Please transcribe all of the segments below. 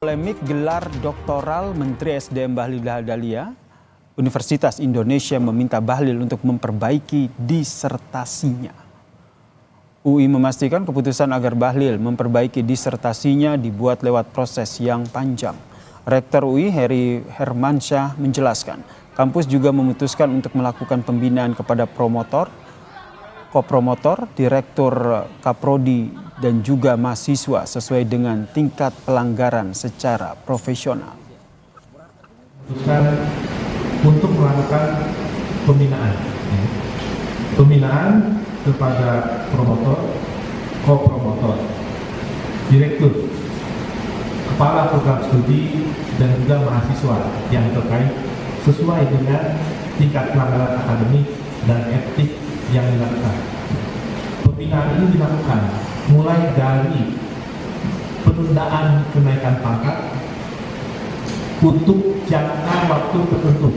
Polemik gelar doktoral Menteri SDM Bahlil Lahadalia, Universitas Indonesia meminta Bahlil untuk memperbaiki disertasinya. UI memastikan keputusan agar Bahlil memperbaiki disertasinya dibuat lewat proses yang panjang. Rektor UI Heri Hermansyah menjelaskan, kampus juga memutuskan untuk melakukan pembinaan kepada promotor, kopromotor, direktur Kaprodi, dan juga mahasiswa sesuai dengan tingkat pelanggaran secara profesional. Untuk melakukan pembinaan kepada promotor, kopromotor, direktur, kepala program studi, dan juga mahasiswa yang terkait sesuai dengan tingkat pelanggaran akademik dan etik yang dilakukan. Pembinaan ini dilakukan mulai dari penundaan kenaikan pangkat untuk jangka waktu tertentu,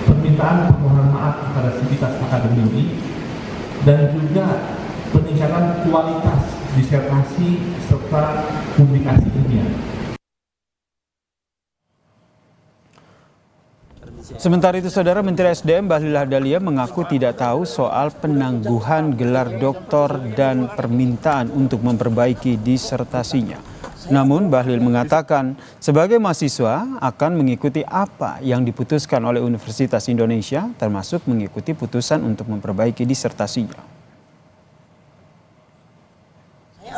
permintaan permohonan maaf kepada sivitas akademi UI, dan juga peningkatan kualitas disertasi serta publikasi ilmiah. Sementara itu, Saudara, Menteri SDM Bahlil Lahadalia mengaku tidak tahu soal penangguhan gelar doktor dan permintaan untuk memperbaiki disertasinya. Namun Bahlil mengatakan sebagai mahasiswa akan mengikuti apa yang diputuskan oleh Universitas Indonesia, termasuk mengikuti putusan untuk memperbaiki disertasinya.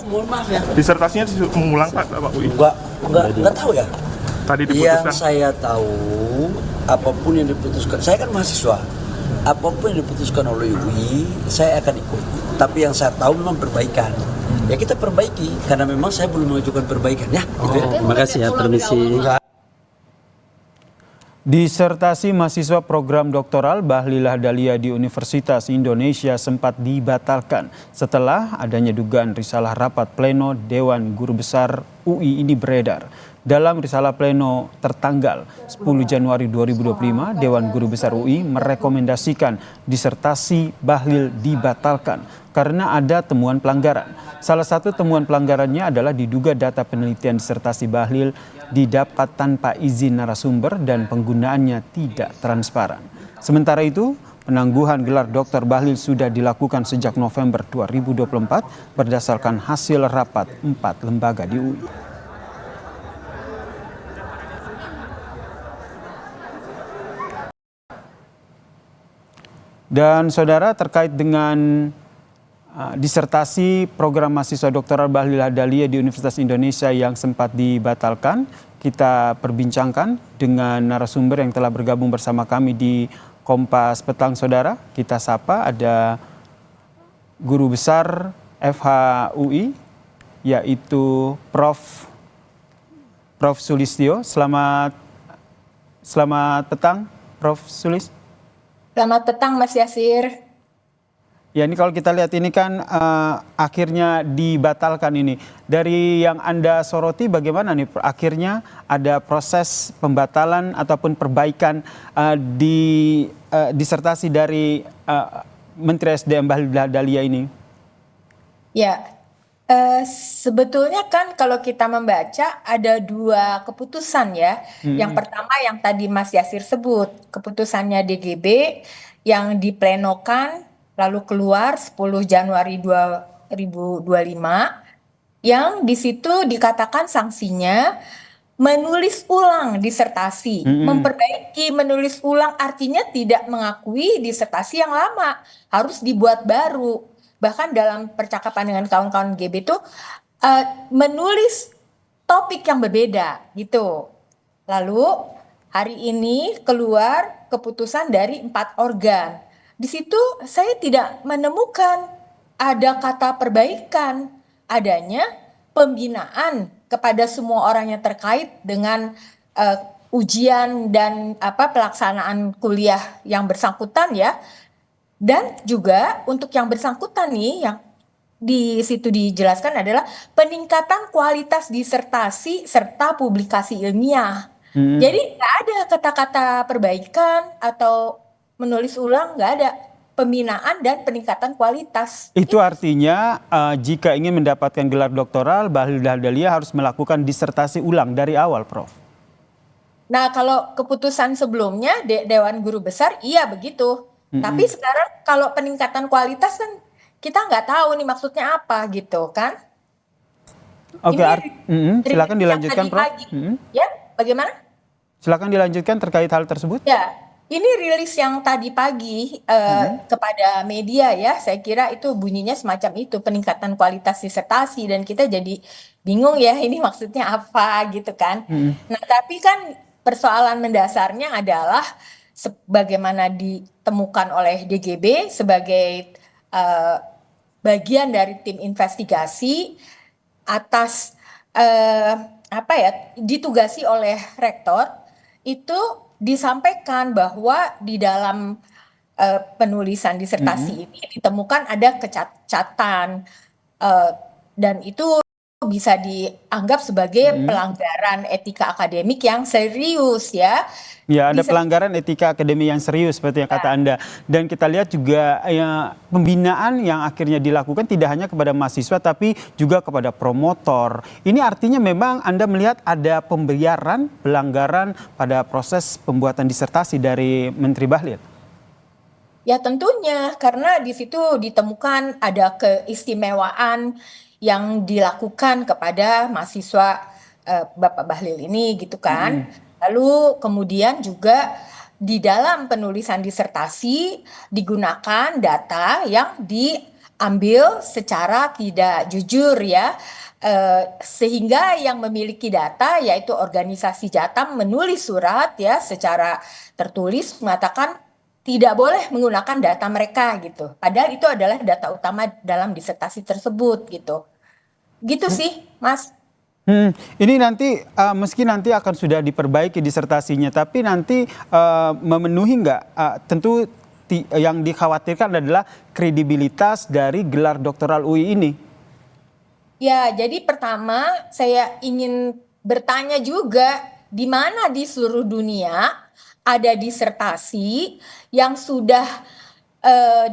Mohon maaf ya. Disertasinya mengulang Pak UI? Enggak tahu ya. Tadi diputuskan. Yang saya tahu, apapun yang diputuskan, saya kan mahasiswa, apapun yang diputuskan oleh UI, saya akan ikut. Tapi yang saya tahu memang perbaikan. Ya kita perbaiki, karena memang saya belum mengajukan perbaikan ya. Gitu ya. Terima kasih ya, permisi. Disertasi mahasiswa program doktoral Bahlil Lahadalia di Universitas Indonesia sempat dibatalkan setelah adanya dugaan risalah rapat pleno Dewan Guru Besar UI ini beredar. Dalam risalah pleno tertanggal 10 Januari 2025, Dewan Guru Besar UI merekomendasikan disertasi Bahlil dibatalkan karena ada temuan pelanggaran. Salah satu temuan pelanggarannya adalah diduga data penelitian disertasi Bahlil didapat tanpa izin narasumber dan penggunaannya tidak transparan. Sementara itu, penangguhan gelar Dr. Bahlil sudah dilakukan sejak November 2024 berdasarkan hasil rapat 4 lembaga di UI. Dan Saudara, terkait dengan disertasi program mahasiswa doktoral Bahlil Lahadalia di Universitas Indonesia yang sempat dibatalkan, kita perbincangkan dengan narasumber yang telah bergabung bersama kami di Kompas Petang. Saudara, kita sapa, ada Guru Besar FHUI, yaitu Prof. Sulistyo. Selamat petang, Prof. Sulis. Selamat petang, Mas Yasir. Ya, ini kalau kita lihat ini kan akhirnya dibatalkan ini. Dari yang Anda soroti bagaimana nih? Akhirnya ada proses pembatalan ataupun perbaikan di disertasi dari Menteri SDM Bahlil Lahadalia ini? Ya, sebetulnya kan kalau kita membaca ada dua keputusan ya. Yang pertama yang tadi Mas Yasir sebut, keputusannya DGB yang diplenokan lalu keluar 10 Januari 2025, yang di situ dikatakan sanksinya menulis ulang disertasi. Memperbaiki menulis ulang artinya tidak mengakui disertasi yang lama, harus dibuat baru. Bahkan dalam percakapan dengan kawan-kawan GB itu menulis topik yang berbeda gitu. Lalu hari ini keluar keputusan dari 4 organ. Di situ saya tidak menemukan ada kata perbaikan, adanya pembinaan kepada semua orang yang terkait dengan ujian dan pelaksanaan kuliah yang bersangkutan ya. Dan juga untuk yang bersangkutan nih, yang di situ dijelaskan adalah peningkatan kualitas disertasi serta publikasi ilmiah. Jadi nggak ada kata-kata perbaikan atau menulis ulang, nggak ada. pembinaan dan peningkatan kualitas. Itu artinya jika ingin mendapatkan gelar doktoral, Bahlil Lahadalia harus melakukan disertasi ulang dari awal, Prof. Nah, kalau keputusan sebelumnya Dewan Guru Besar, iya begitu. Tapi sekarang kalau peningkatan kualitas kan kita nggak tahu nih maksudnya apa gitu kan. Oke, silakan rilis yang dilanjutkan, tadi Prof. pagi. Ya, bagaimana? Silakan dilanjutkan terkait hal tersebut. Ya, ini rilis yang tadi pagi kepada media ya, saya kira itu bunyinya semacam itu, peningkatan kualitas disertasi, dan kita jadi bingung ya ini maksudnya apa gitu kan. Nah, tapi kan persoalan mendasarnya adalah sebagaimana ditemukan oleh DGB sebagai bagian dari tim investigasi atas ditugasi oleh rektor, itu disampaikan bahwa di dalam penulisan disertasi ini ditemukan ada kecacatan dan itu bisa dianggap sebagai pelanggaran etika akademik yang serius ya. Ya, ada pelanggaran etika akademik yang serius seperti yang kata Anda. Dan kita lihat juga pembinaan yang akhirnya dilakukan tidak hanya kepada mahasiswa tapi juga kepada promotor. Ini artinya memang Anda melihat ada pembiaran, pelanggaran pada proses pembuatan disertasi dari Menteri Bahlil. Ya tentunya, karena di situ ditemukan ada keistimewaan yang dilakukan kepada mahasiswa Bapak Bahlil ini gitu kan. Lalu kemudian juga di dalam penulisan disertasi digunakan data yang diambil secara tidak jujur ya. Sehingga yang memiliki data yaitu organisasi Jatam menulis surat ya secara tertulis mengatakan tidak boleh menggunakan data mereka gitu. Padahal itu adalah data utama dalam disertasi tersebut gitu. Gitu sih, Mas. Ini nanti meski nanti akan sudah diperbaiki disertasinya, tapi nanti memenuhi nggak? Tentu yang dikhawatirkan adalah kredibilitas dari gelar doktoral UI ini. Ya, jadi pertama saya ingin bertanya juga di mana di seluruh dunia ada disertasi yang sudah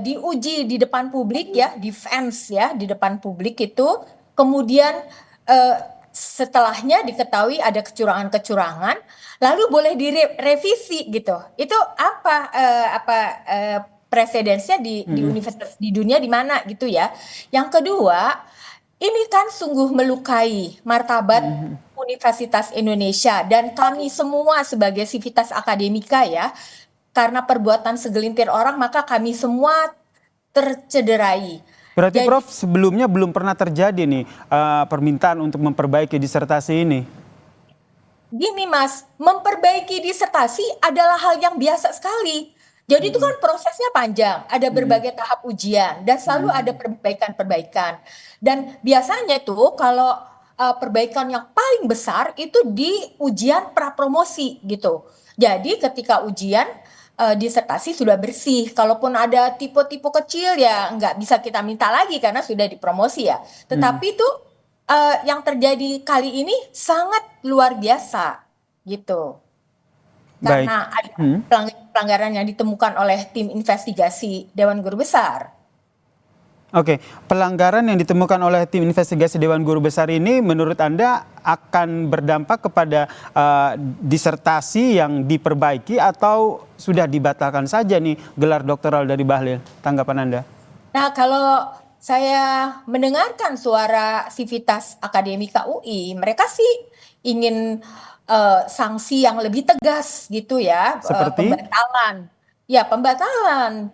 diuji di depan publik ya, defense ya di depan publik itu, kemudian setelahnya diketahui ada kecurangan-kecurangan, lalu boleh direvisi gitu. Itu apa presedensnya di universitas di dunia di mana gitu ya. Yang kedua, ini kan sungguh melukai martabat Universitas Indonesia dan kami semua sebagai sivitas akademika ya, karena perbuatan segelintir orang maka kami semua tercederai. Berarti Jadi, Prof sebelumnya belum pernah terjadi nih permintaan untuk memperbaiki disertasi ini. Gini Mas, memperbaiki disertasi adalah hal yang biasa sekali. Jadi itu kan prosesnya panjang, ada berbagai tahap ujian dan selalu ada perbaikan-perbaikan. Dan biasanya tuh kalau perbaikan yang paling besar itu di ujian prapromosi gitu. Jadi ketika ujian disertasi sudah bersih, kalaupun ada tipe-tipe kecil ya nggak bisa kita minta lagi karena sudah dipromosi ya. Tetapi itu yang terjadi kali ini sangat luar biasa gitu. Baik. Karena ada pelanggaran yang ditemukan oleh tim investigasi Dewan Guru Besar. Oke, pelanggaran yang ditemukan oleh tim investigasi Dewan Guru Besar ini menurut Anda akan berdampak kepada disertasi yang diperbaiki atau sudah dibatalkan saja nih gelar doktoral dari Bahlil? Tanggapan Anda? Nah, kalau saya mendengarkan suara Sivitas Akademika UI, mereka sih ingin sanksi yang lebih tegas gitu ya, Seperti? pembatalan. Ya, pembatalan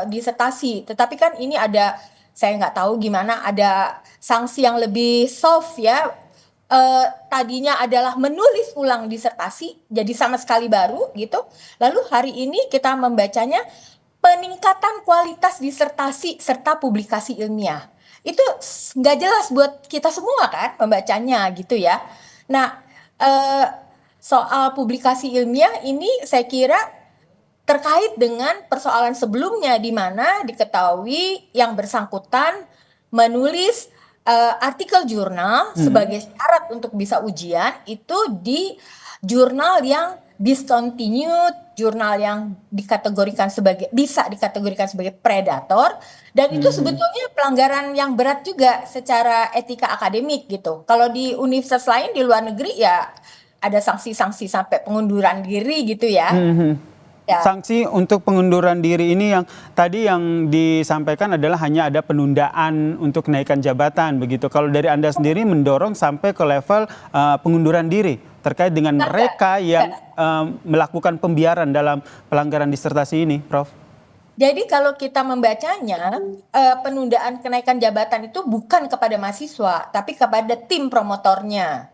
disertasi. Tetapi kan ini ada, saya nggak tahu gimana, ada sanksi yang lebih soft ya. Tadinya adalah menulis ulang disertasi, jadi sama sekali baru gitu. Lalu hari ini kita membacanya peningkatan kualitas disertasi serta publikasi ilmiah. Itu nggak jelas buat kita semua kan membacanya gitu ya. Nah, soal publikasi ilmiah ini saya kira terkait dengan persoalan sebelumnya di mana diketahui yang bersangkutan menulis artikel jurnal sebagai syarat untuk bisa ujian itu di jurnal yang discontinued, jurnal yang bisa dikategorikan sebagai predator, dan itu sebetulnya pelanggaran yang berat juga secara etika akademik gitu. Kalau di universitas lain di luar negeri ya ada sanksi-sanksi sampai pengunduran diri gitu ya. Ya. Sanksi untuk pengunduran diri ini yang tadi yang disampaikan adalah hanya ada penundaan untuk kenaikan jabatan begitu. Kalau dari Anda sendiri mendorong sampai ke level pengunduran diri terkait dengan mereka yang melakukan pembiaran dalam pelanggaran disertasi ini, Prof. Jadi kalau kita membacanya, penundaan kenaikan jabatan itu bukan kepada mahasiswa, tapi kepada tim promotornya.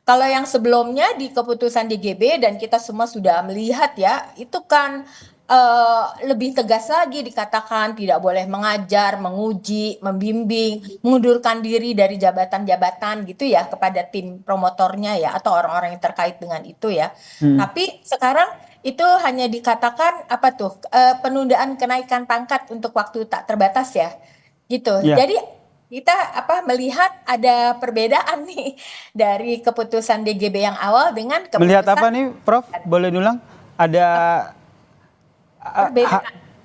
Kalau yang sebelumnya di keputusan DGB dan kita semua sudah melihat ya, itu kan lebih tegas lagi dikatakan tidak boleh mengajar, menguji, membimbing, mengundurkan diri dari jabatan-jabatan gitu ya kepada tim promotornya ya atau orang-orang yang terkait dengan itu ya. Tapi sekarang itu hanya dikatakan apa tuh penundaan kenaikan pangkat untuk waktu tak terbatas ya, gitu. Ya. Jadi kita melihat ada perbedaan nih dari keputusan DGB yang awal dengan keputusan. Melihat apa nih, Prof? Boleh diulang? Ada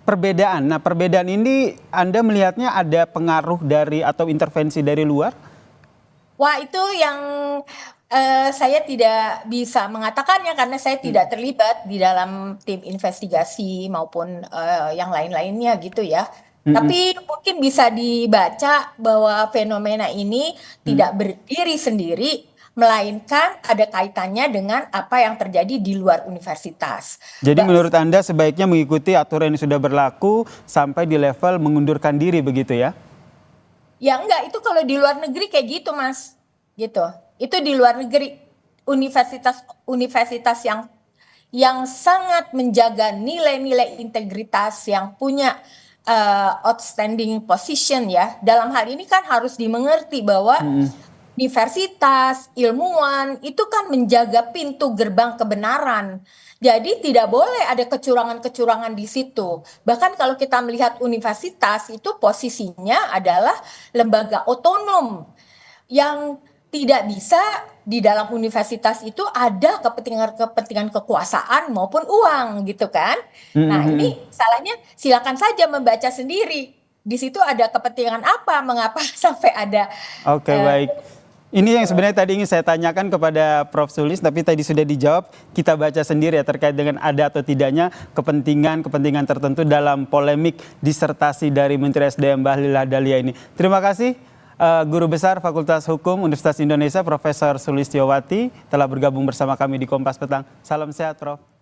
perbedaan. Nah, perbedaan ini Anda melihatnya ada pengaruh dari atau intervensi dari luar? Wah, itu yang saya tidak bisa mengatakannya karena saya tidak terlibat di dalam tim investigasi maupun yang lain-lainnya gitu ya. Tapi mungkin bisa dibaca bahwa fenomena ini tidak berdiri sendiri, melainkan ada kaitannya dengan apa yang terjadi di luar universitas. Jadi menurut Anda sebaiknya mengikuti aturan yang sudah berlaku sampai di level mengundurkan diri begitu ya? Ya enggak, itu kalau di luar negeri kayak gitu Mas, gitu. Itu di luar negeri, universitas yang sangat menjaga nilai-nilai integritas, yang punya outstanding position ya. Dalam hal ini kan harus dimengerti bahwa universitas, ilmuwan itu kan menjaga pintu gerbang kebenaran. Jadi tidak boleh ada kecurangan-kecurangan di situ. Bahkan kalau kita melihat universitas itu posisinya adalah lembaga otonom yang tidak bisa di dalam universitas itu ada kepentingan kekuasaan maupun uang gitu kan. Nah ini salahnya silakan saja membaca sendiri. Di situ ada kepentingan apa, mengapa sampai ada. Oke, baik. Ini yang sebenarnya tadi ingin saya tanyakan kepada Prof. Sulis, tapi tadi sudah dijawab. Kita baca sendiri ya terkait dengan ada atau tidaknya kepentingan tertentu dalam polemik disertasi dari Menteri SDM Bahlil Lahadalia ini. Terima kasih. Guru Besar Fakultas Hukum Universitas Indonesia Profesor Sulistiowati telah bergabung bersama kami di Kompas Petang. Salam sehat, Prof.